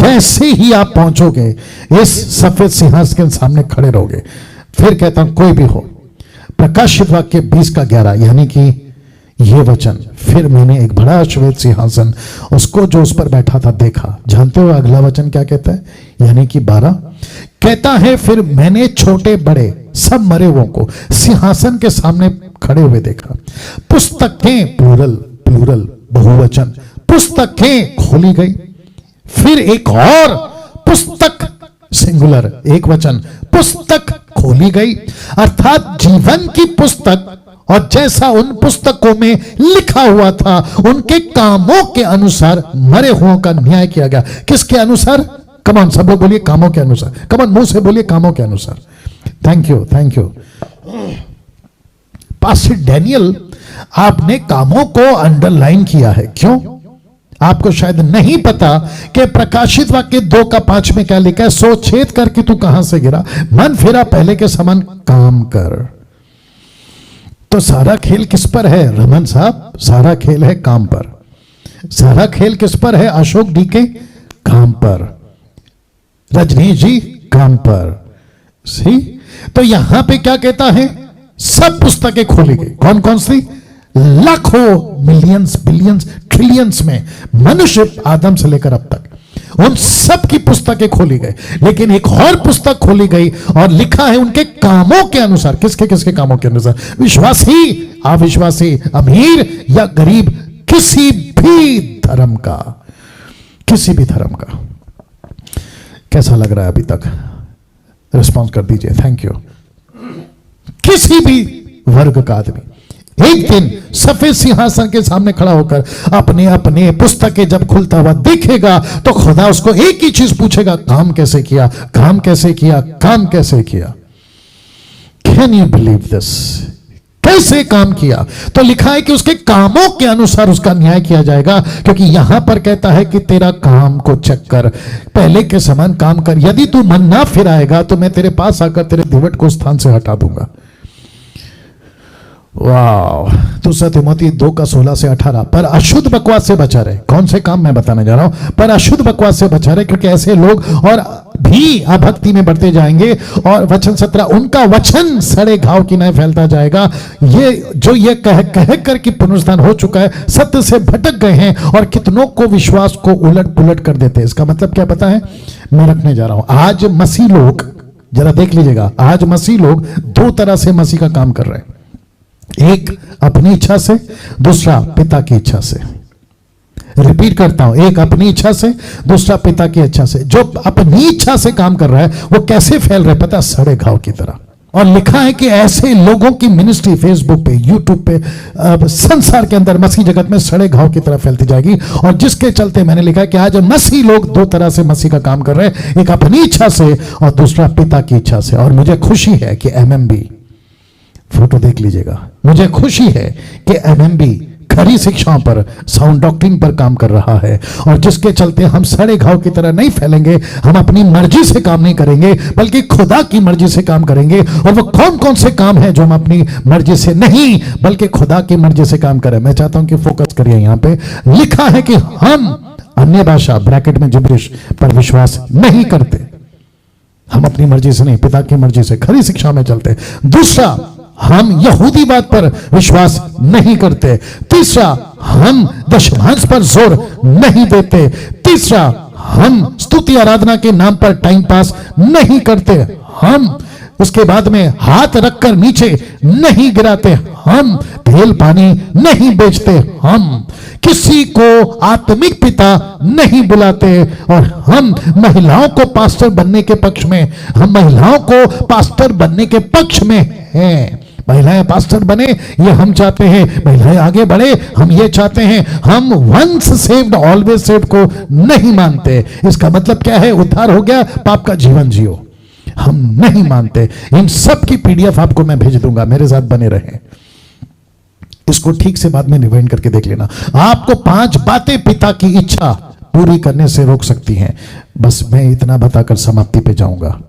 जैसे ही आप पहुंचोगे इस सफेद सिंहासन के सामने खड़े रहोगे। फिर कहता हूं कोई भी हो, प्रकाशित वाक्य 20:11, यानी कि ये वचन, फिर मैंने एक बड़ा श्वेत सिंहासन उसको जो उस पर बैठा था देखा। जानते हो अगला वचन क्या कहता है? यानी कि 12 कहता है, फिर मैंने छोटे बड़े सब मरे हुओं को सिंहासन के सामने खड़े हुए देखा। पुस्तकें, प्लूरल बहुवचन, पुस्तकें खोली गई। फिर एक और पुस्तक, सिंगुलर एक वचन, पुस्तक खोली गई, अर्थात जीवन की पुस्तक। और जैसा उन पुस्तकों में लिखा हुआ था उनके कामों के अनुसार मरे हुओं का न्याय किया गया। किसके अनुसार? कमान सब लोग बोलिए कामों के अनुसार। कमान मुंह से बोलिए कामों के अनुसार। Thank you, thank you. Pastor Daniel, आपने कामों को अंडरलाइन किया है। क्यों? आपको शायद नहीं पता कि प्रकाशित वाक्य 2:5 में क्या लिखा है? सो छेद करके तू कहां से गिरा, मन फिरा पहले के समान काम कर। तो सारा खेल किस पर है रमन साहब? सारा खेल है काम पर। सारा खेल किस पर है अशोक डी के? काम पर। रजनीश जी काम पर। सी, तो यहां पे क्या कहता है? सब पुस्तकें खोली गई। कौन कौन सी? लाखों, मिलियंस, बिलियंस, ट्रिलियंस में मनुष्य आदम से लेकर अब तक उन सब की पुस्तकें खोली गई। लेकिन एक और पुस्तक खोली गई और लिखा है उनके कामों के अनुसार। किसके किसके कामों के अनुसार? विश्वासी, अविश्वासी, अमीर या गरीब, किसी भी धर्म का, किसी भी धर्म का। कैसा लग रहा है अभी तक? रिस्पॉन्स कर दीजिए। Thank you. किसी भी वर्ग का आदमी एक दिन सफेद सिंहासन के सामने खड़ा होकर अपने अपने पुस्तकें जब खुलता हुआ देखेगा तो खुदा उसको एक ही चीज पूछेगा, काम कैसे किया, काम कैसे किया, काम कैसे किया। Can you believe this? कैसे काम किया? तो लिखा है कि उसके कामों के अनुसार उसका न्याय किया जाएगा। क्योंकि यहां पर कहता है कि तेरा काम को चेक कर, पहले के समान काम कर। यदि तू मन ना फिराएगा तो मैं तेरे पास आकर तेरे दिवट को स्थान से हटा दूंगा। वाह। दूसरा तिमोथी 2:16 से 18, पर अशुद्ध बकवास से बचा रहे। कौन से काम मैं बताने जा रहा हूं? पर अशुद्ध बकवास से बचा रहे, क्योंकि ऐसे लोग और भी अभक्ति में बढ़ते जाएंगे। और वचन 17, उनका वचन सड़े घाव की नए फैलता जाएगा। ये जो ये कह कर कि पुनरुत्थान हो चुका है, सत्य से भटक गए हैं और कितनों को विश्वास को उलट पुलट कर देते हैं। इसका मतलब क्या पता है? मैं रखने जा रहा हूं। आज मसीह लोग, जरा देख लीजिएगा, आज मसीह लोग दो तरह से मसीह का काम कर रहे हैं। एक अपनी इच्छा से, दूसरा पिता की इच्छा से। रिपीट करता हूं, एक अपनी इच्छा से, दूसरा पिता की इच्छा से। जो अपनी इच्छा से काम कर रहा है वो कैसे फैल रहा है पता? सड़े घाव की तरह। और लिखा है कि ऐसे लोगों की मिनिस्ट्री फेसबुक पे, यूट्यूब पे, संसार के अंदर मसीह जगत में सड़े घाव की तरह फैलती जाएगी। और जिसके चलते मैंने लिखा है कि आज मसीह लोग दो तरह से मसीह का काम कर रहे हैं, एक अपनी इच्छा से और दूसरा पिता की इच्छा से। और मुझे खुशी है कि MMB, फोटो देख लीजिएगा, मुझे खुशी है कि MMB खरी शिक्षाओं पर, साउंड डॉक्ट्रिन पर काम कर रहा है। और जिसके चलते हम सड़े घाव की तरह नहीं फैलेंगे। हम अपनी मर्जी से काम नहीं करेंगे बल्कि खुदा की मर्जी से काम करेंगे। और वो कौन कौन से काम हैं जो हम अपनी मर्जी से नहीं बल्कि खुदा की मर्जी से काम करें? मैं चाहता हूं कि फोकस करिए। यहां पे लिखा है कि हम अन्य भाषा, ब्रैकेट में जिब्रिश, पर विश्वास नहीं करते। हम अपनी मर्जी से नहीं, पिता की मर्जी से खरी शिक्षा में चलते। दूसरा, हम यहूदीवाद पर विश्वास नहीं करते। तीसरा, हम दशमांश पर जोर नहीं देते। तीसरा, हम स्तुति आराधना के नाम पर टाइम पास नहीं करते। हम उसके बाद में हाथ रखकर नीचे नहीं गिराते। हम तेल पानी नहीं बेचते। हम किसी को आत्मिक पिता नहीं बुलाते। और हम महिलाओं को पास्टर बनने के पक्ष में, हम महिलाओं को पास्टर बनने के पक्ष में हैं। महिलाएं पास्टर बने ये हम चाहते हैं, महिलाएं आगे बढ़े हम ये चाहते हैं। हम वंस सेव्ड ऑलवेज सेव्ड को नहीं मानते। इसका मतलब क्या है? उद्धार हो गया, पाप का जीवन जियो, हम नहीं मानते। इन सब की PDF आपको मैं भेज दूंगा, मेरे साथ बने रहें। इसको ठीक से बाद में रिवाइंड करके देख लेना। आपको 5 बातें पिता की इच्छा पूरी करने से रोक सकती हैं। बस मैं इतना बताकर समाप्ति पे जाऊंगा।